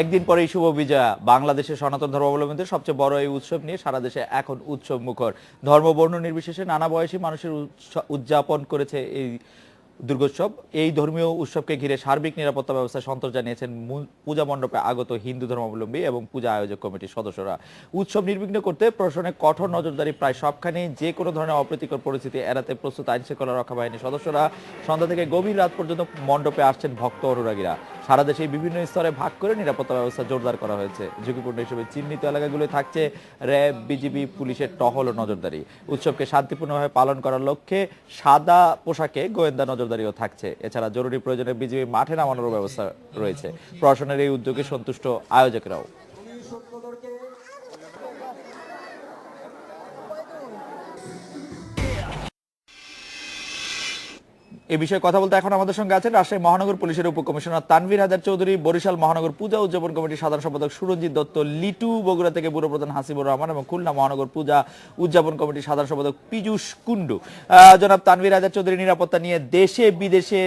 একদিন পরেই শুভ বিজয়া। বাংলাদেশের সনাতন ধর্মাবলম্বীদের সবচেয়ে বড় এই উৎসব নিয়ে সারা দেশে এখন উৎসব মুখর। ধর্ম বর্ণ নির্বিশেষে নানা বয়সী মানুষের উদযাপন করেছে এই দুর্গোৎসব। এই ধর্মীয় উৎসবকে ঘিরে সার্বিক নিরাপত্তা ব্যবস্থায় সন্তোষ জানিয়েছেন পূজা মণ্ডপে আগত হিন্দু ধর্মাবলম্বী এবং পূজা আয়োজক কমিটির সদস্যরা। উৎসব নির্বিঘ্ন করতে প্রশাসনের কঠোর নজরদারি প্রায় সবখানে। যে কোনো ধরনের অপ্রীতিকর পরিস্থিতি এড়াতে প্রস্তুত আইন শৃঙ্খলা রক্ষা বাহিনীর সদস্যরা। সন্ধ্যা থেকে গভীর রাত পর্যন্ত মণ্ডপে আসছেন ভক্ত অনুরাগীরা। সারা দেশে বিভিন্ন স্তরে ভাগ করে নিরাপত্তা ব্যবস্থা জোরদার করা হয়েছে। ঝুঁকিপূর্ণ হিসেবে চিহ্নিত এলাকাগুলোয় থাকছে র্যাব, বিজিবি, পুলিশের টহল ও নজরদারি। উৎসবকে শান্তিপূর্ণভাবে পালন করার লক্ষ্যে সাদা পোশাকে গোয়েন্দা নজরদারিও থাকছে। এছাড়া জরুরি প্রয়োজনে বিজিবি মাঠে নামানোর ব্যবস্থা রয়েছে। প্রশাসনের এই উদ্যোগে সন্তুষ্ট আয়োজকেরাও। এই বিষয়ে কথা বলতে এখন আমাদের সঙ্গে আছেন রাজশাহী মহানগর পুলিশের উপকমিশনার তানভীর হায়দার চৌধুরী, বরিশাল মহানগর পূজা উদযাপন কমিটির সাধারণ সম্পাদক সুরঞ্জিত দত্ত লিটু, বগুড়া থেকে ব্যুরো প্রধান হাসিবুর রহমান এবং খুলনা মহানগর পূজা উদযাপন কমিটির সাধারণ সম্পাদক পীযূষ কুন্ডু। জনাব তানভীর হায়দার চৌধুরী, নিরাপত্তা নিয়ে দেশে বিদেশে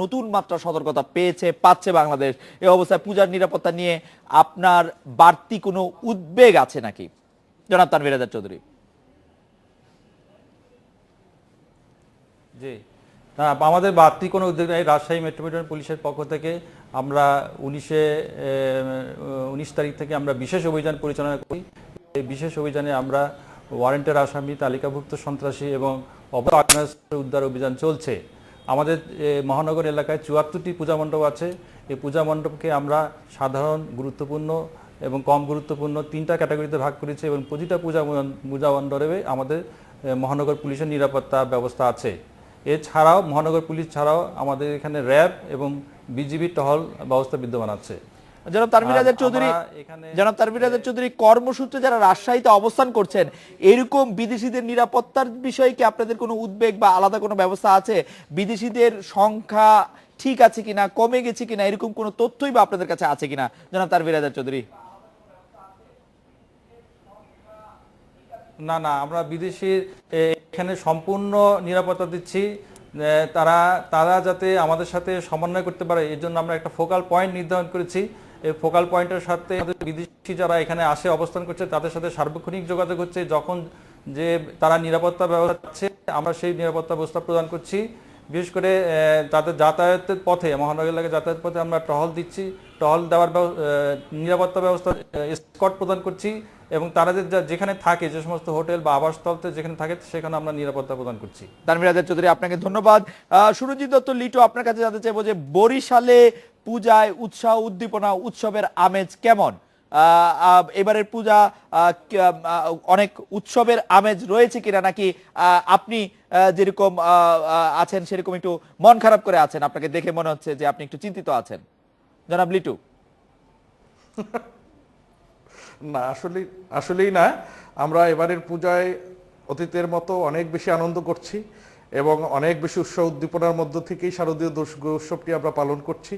নতুন মাত্রা সতর্কতা পাচ্ছে বাংলাদেশ। এই অবস্থায় পূজার নিরাপত্তা নিয়ে আপনার বাড়তি কোনো উদ্বেগ আছে নাকি জনাব তানভীর হায়দার চৌধুরী? জি না, আমাদের বাড়তি কোনো উদ্যোগ নেই। রাজশাহী মেট্রোপলিটন পুলিশের পক্ষ থেকে আমরা 19 তারিখ থেকে আমরা বিশেষ অভিযান পরিচালনা করি। এই বিশেষ অভিযানে আমরা ওয়ারেন্টের আসামি, তালিকাভুক্ত সন্ত্রাসী এবং অবৈধ আগ্নেয়াস্ত্র উদ্ধার অভিযান চলছে। আমাদের মহানগর এলাকায় 74টি পূজা মণ্ডপ আছে। এই পূজা মণ্ডপকে আমরা সাধারণ, গুরুত্বপূর্ণ এবং কম গুরুত্বপূর্ণ 3টা ক্যাটাগরিতে ভাগ করেছি এবং প্রতিটা পূজা মণ্ডপে আমাদের মহানগর পুলিশের নিরাপত্তা ব্যবস্থা আছে। এছাড়াও মহানগর পুলিশ ছাড়াও আমাদের এখানে র্যাব এবং বিজিবি টহল ব্যবস্থা বিদ্যমান আছে। জনাব তানভীর হায়দার চৌধুরী, কর্মসূত্রে যারা রাজশাহীতে অবস্থান করছেন, এরকম বিদেশিদের নিরাপত্তার বিষয়ে কি আপনাদের কোনো উদ্বেগ বা আলাদা কোনো ব্যবস্থা আছে? বিদেশিদের সংখ্যা ঠিক আছে কিনা, কমে গেছে কিনা, এরকম কোনো তথ্যই বা আপনাদের কাছে আছে কিনা জনাব তানভীর হায়দার চৌধুরী? না, আমরা বিদেশির এখানে সম্পূর্ণ নিরাপত্তা দিচ্ছি। তারা যাতে আমাদের সাথে সমন্বয় করতে পারে, এর জন্য আমরা একটা ফোকাল পয়েন্ট নির্ধারণ করেছি। এই ফোকাল পয়েন্টের সাথে বিদেশি যারা এখানে আসে অবস্থান করছে তাদের সাথে সার্বক্ষণিক যোগাযোগ হচ্ছে। যখন যে তারা নিরাপত্তা ব্যবস্থা পাচ্ছে, আমরা সেই নিরাপত্তা ব্যবস্থা প্রদান করছি। বিশেষ করে তাদের যাতায়াতের পথে, মহানগর এলাকায় যাতায়াতের পথে আমরা টহল দিচ্ছি, টহল দেওয়ার নিরাপত্তা ব্যবস্থা স্কট প্রদান করছি এবং তারা যেখানে থাকে, যে সমস্ত হোটেল বা আবাসস্থলতে যেখানে থাকে, সেখানে আমরা নিরাপত্তা প্রদান করছি। তানভীর হায়দার চৌধুরী, আপনাকে ধন্যবাদ। সুরঞ্জিত দত্ত লিটু, আপনার কাছে জানতে চাইবো যে বরিশালে পূজায় উৎসাহ, উদ্দীপনা, উৎসবের আমেজ কেমন? এবারের পূজা অনেক উৎসবের আমেজ রয়েছে কিনা, নাকি আপনি যেরকম আছেন সেরকম একটু মন খারাপ করে আছেন? আপনাকে দেখে মনে হচ্ছে যে আপনি একটু চিন্তিত আছেন জনাব লিটু। না, আসলেই না। আমরা এবারের পূজায় অতীতের মতো অনেক বেশি আনন্দ করছি এবং অনেক বেশি উৎসব উদ্দীপনার মধ্য থেকেই শারদীয় উৎসবটি আমরা পালন করছি।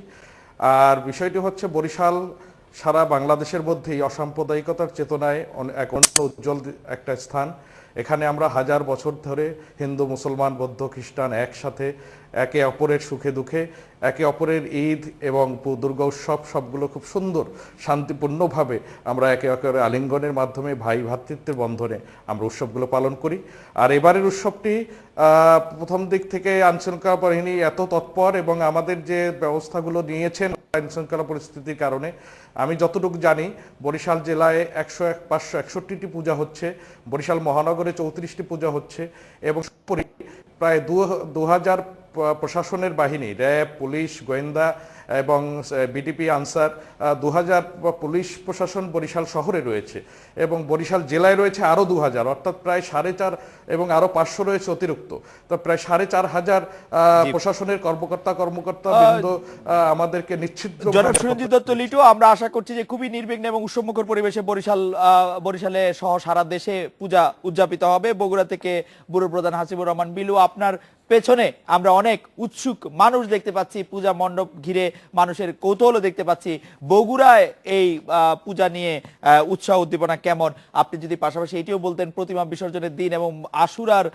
আর বিষয়টি হচ্ছে, বরিশাল সারা বাংলাদেশের মধ্যেই অসাম্প্রদায়িকতার চেতনায় এক উজ্জ্বল একটা স্থান। এখানে আমরা হাজার বছর ধরে হিন্দু, মুসলমান, বৌদ্ধ, খ্রিস্টান একসাথে একে অপরের সুখে দুঃখে, একে অপরের ঈদ এবং দুর্গা উৎসব সবগুলো খুব সুন্দর শান্তিপূর্ণভাবে আমরা একে অপরের আলিঙ্গনের মাধ্যমে ভাই ভ্রাতৃত্বের বন্ধনে আমরা উৎসবগুলো পালন করি। আর এবারের উৎসবটি প্রথম দিক থেকে আইনশৃঙ্খলা বাহিনী এত তৎপর এবং আমাদের যে ব্যবস্থাগুলো নিয়েছেন আইনশৃঙ্খলা পরিস্থিতির কারণে, আমি যতটুকু জানি বরিশাল জেলায় 561টি পূজা হচ্ছে, বরিশাল মহানগরে 34টি পূজা হচ্ছে এবং প্রায় 2000 প্রশাসনের বাহিনী, র্যাব, পুলিশ, গোয়েন্দা এবং বিডিপি, আনসার, 2000 পুলিশ প্রশাসন বরিশাল শহরে রয়েছে এবং বরিশাল জেলায় রয়েছে আরও 2000, অর্থাৎ প্রায় 4.5, এবং আরও 500 রয়েছে অতিরিক্ত। তো প্রায় 4,500 প্রশাসনের কর্মকর্তা বৃন্দ আমাদেরকে নিশ্চিত। সুরঞ্জিত দত্ত লিটু, আমরা আশা করছি যে খুবই নির্বিঘ্ন এবং উৎসবমুখর পরিবেশে বরিশালে সহ সারা দেশে পূজা উদযাপিত হবে। বগুড়া থেকে ব্যুরো প্রধান হাসিবুর রহমান বিলু, আপনার পেছনে আমরা অনেক উৎসুক মানুষ দেখতে পাচ্ছি, পূজা মণ্ডপ ঘিরে মানুষের কৌতূহল দেখতে পাচ্ছি। বগুড়ায় এই পূজা নিয়ে উৎসাহ উদ্দীপনা কেমন? আপনি যদি পাশাপাশি এটিও বলতেন, প্রতিমা বিসর্জনের দিন এবং আশুরার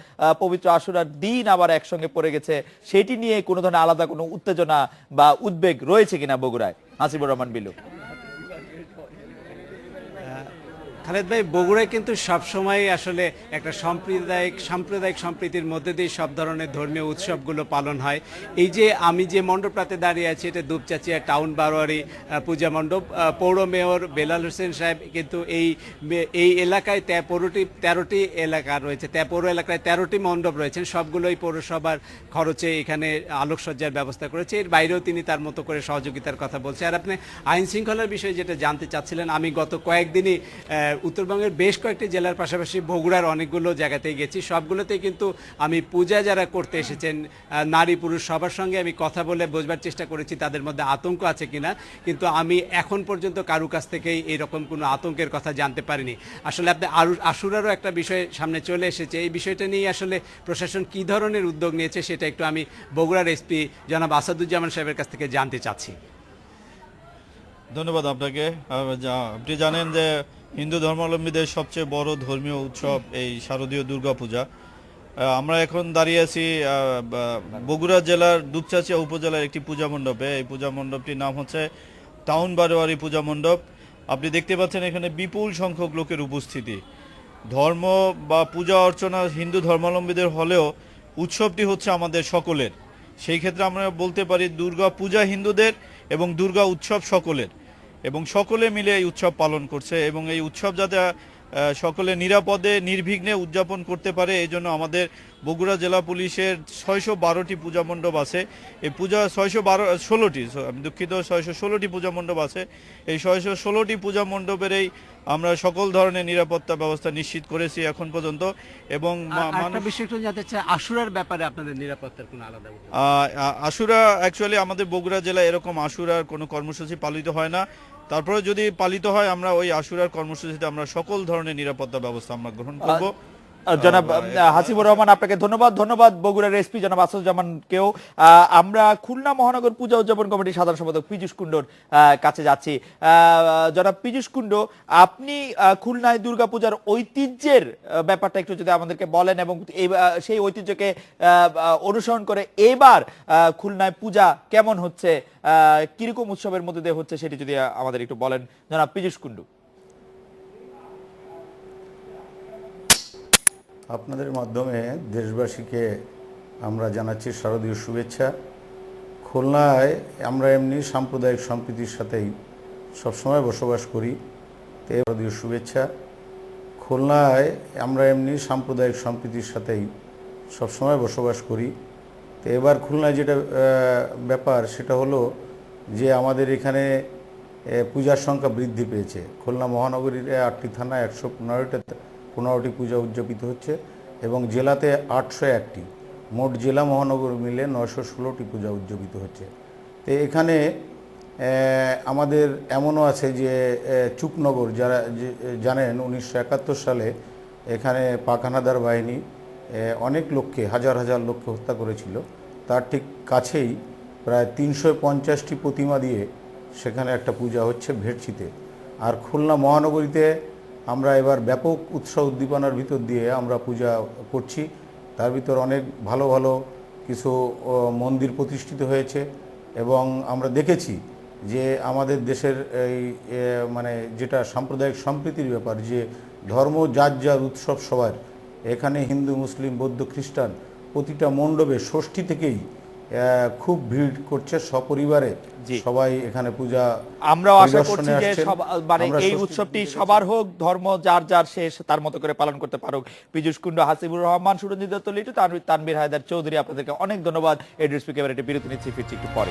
পবিত্র আশুরার দিন আবার একসঙ্গে পড়ে গেছে, সেটি নিয়ে কোনো ধরনের আলাদা কোনো উত্তেজনা বা উদ্বেগ রয়েছে কিনা বগুড়ায়? হাসিবুর রহমান বিলু। খালেদ ভাই, বগুড়ায় কিন্তু সবসময় আসলে একটা সাম্প্রদায়িক সম্প্রীতির মধ্যে দিয়ে সব ধরনের ধর্মীয় উৎসবগুলো পালন হয়। এই যে আমি যে মণ্ডপটাতে দাঁড়িয়ে আছি, এটা দুপচাচিয়া টাউন বারোয়ারি পূজা মণ্ডপ। পৌর মেয়র বেলাল হোসেন সাহেব কিন্তু এই এলাকায় 13টি এলাকা রয়েছে, পৌর এলাকায় 13টি মণ্ডপ রয়েছেন, সবগুলোই পৌরসভার খরচে এখানে আলোকসজ্জার ব্যবস্থা করেছে। এর বাইরেও তিনি তার মতো করে সহযোগিতার কথা বলছে। আর আপনি আইন শৃঙ্খলার বিষয়ে যেটা জানতে চাচ্ছিলেন, আমি গত কয়েকদিনই উত্তরবঙ্গের বেশ কয়েকটি জেলার পাশাপাশি বগুড়ার অনেকগুলো জায়গাতেই গেছি। সবগুলোতেই কিন্তু আমি পূজা যারা করতে এসেছেন, নারী পুরুষ সবার সঙ্গে আমি কথা বলে বোঝবার চেষ্টা করেছি তাদের মধ্যে আতঙ্ক আছে কিনা, কিন্তু আমি এখন পর্যন্ত কারো কাছ থেকেই এরকম কোনো আতঙ্কের কথা জানতে পারিনি। আসলে আপনি আশুরারও একটা বিষয় সামনে চলে এসেছে, এই বিষয়টা নিয়ে আসলে প্রশাসন কী ধরনের উদ্যোগ নিয়েছে সেটা একটু আমি বগুড়ার এসপি জনাব আসাদুজ্জামান সাহেবের কাছ থেকে জানতে চাচ্ছি। ধন্যবাদ আপনাকে। আপনি জানেন যে হিন্দু ধর্মাবলম্বীদের সবচেয়ে বড় ধর্মীয় উৎসব এই শারদীয় দুর্গাপূজা। আমরা এখন দাঁড়িয়ে আছি বগুড়া জেলার দুপচাচিয়া উপজেলার একটি পূজা মণ্ডপে। এই পূজা মণ্ডপটির নাম হচ্ছে টাউন বারোয়ারি পূজা মণ্ডপ। আপনি দেখতে পাচ্ছেন এখানে বিপুল সংখ্যক লোকের উপস্থিতি। ধর্ম বা পূজা অর্চনা হিন্দু ধর্মাবলম্বীদের হলেও উৎসবটি হচ্ছে আমাদের সকলের। সেই ক্ষেত্রে আমরা বলতে পারি দুর্গা পূজা হিন্দুদের এবং দুর্গা উৎসব সকলের, এবং সকলে মিলে এই উৎসব পালন করছে। এবং এই উৎসব যাতে সকলে নিরাপদে নির্বিঘ্নে উদযাপন করতে পারে, এই জন্য আমাদের বগুড়া জেলা পুলিশের 612টি পূজা মণ্ডপ আছে। এই পূজা 616টি পূজা মণ্ডপ আছে। এই 616টি পূজা মণ্ডপেরই আমরা সকল ধরনের নিরাপত্তা ব্যবস্থা নিশ্চিত করেছি এখন পর্যন্ত। এবং একটা বিষয় একটু জানতে চাই, আশুরার ব্যাপারে আপনাদের নিরাপত্তার কোনো আলাদা উদ্যোগ? আশুরা অ্যাকচুয়ালি আমাদের বগুড়া জেলায় এরকম আশুরার কোনো কর্মসূচি পালিত হয় না। তারপরে যদি পালিত হয়, আমরা ওই আশুরার কর্মসূচিতে আমরা সকল ধরনের নিরাপত্তা ব্যবস্থা আমরা গ্রহণ করব। জনাব হাসিবুর রহমান, আপনাকে ধন্যবাদ বগুড়ার এসপি জনাব আসাদুজ্জামানকেও। আমরা খুলনা মহানগর পূজা উদযাপন কমিটির সাধারণ সম্পাদক পীযূষ কুণ্ডুর কাছে যাচ্ছি। জনাব পীযূষ কুণ্ডু, আপনি খুলনায় দুর্গাপূজার ঐতিহ্যের ব্যাপারটা একটু যদি আমাদেরকে বলেন, এবং সেই ঐতিহ্যকে অনুসরণ করে এবার খুলনায় পূজা কেমন হচ্ছে, কিরকম উৎসবের মধ্যে দিয়ে হচ্ছে, সেটি যদি আমাদের একটু বলেন জনাব পীযূষ কুণ্ডু। আপনাদের মাধ্যমে দেশবাসীকে আমরা জানাচ্ছি শারদীয় শুভেচ্ছা। খুলনায় আমরা এমনি সাম্প্রদায়িক সম্প্রীতির সাথেই সবসময় বসবাস করি, তো শারদীয় শুভেচ্ছা। খুলনায় আমরা এমনি সাম্প্রদায়িক সম্প্রীতির সাথেই সবসময় বসবাস করি। তো এবার খুলনায় যেটা ব্যাপার সেটা হলো যে আমাদের এখানে পূজার সংখ্যা বৃদ্ধি পেয়েছে। খুলনা মহানগরীর 8টি থানায় 115টি পূজা উদযাপিত হচ্ছে এবং জেলাতে 801টি, মোট জেলা মহানগর মিলে 916টি পূজা উদযাপিত হচ্ছে। তো এখানে আমাদের এমনও আছে যে চুকনগর, যারা জানেন 1971 সালে এখানে পাক হানাদার বাহিনী অনেক লোককে, হাজার হাজার লোককে হত্যা করেছিল। তার ঠিক কাছেই প্রায় 350টি প্রতিমা দিয়ে সেখানে একটা পূজা হচ্ছে ভেটচিতে। আর খুলনা মহানগরীতে আমরা এবার ব্যাপক উৎসাহ উদ্দীপনার ভিতর দিয়ে আমরা পূজা করছি। তার ভিতর অনেক ভালো ভালো কিছু মন্দির প্রতিষ্ঠিত হয়েছে এবং আমরা দেখেছি যে আমাদের দেশের এই মানে যেটা সাম্প্রদায়িক সম্প্রীতির ব্যাপার, যে ধর্ম যার যার উৎসব সবার, এখানে হিন্দু মুসলিম বৌদ্ধ খ্রিস্টান প্রতিটা মণ্ডপে ষষ্ঠী থেকেই খুব ভিড় করছে সপরিবারে, সবাই এখানে পূজা। আমরাও আশা করছি যে মানে এই উৎসবটি সবার হোক, ধর্ম যার যার শেষ তার মতো করে পালন করতে পারুক। পীযূষ কুণ্ডু, হাসিবুর রহমান, সুরঞ্জিত দত্ত লিটু, তানভীর হায়দার চৌধুরী, আপনাদেরকে অনেক ধন্যবাদ। এড্রেস বিরতি নিচ্ছি, ফিরছি একটু পরে।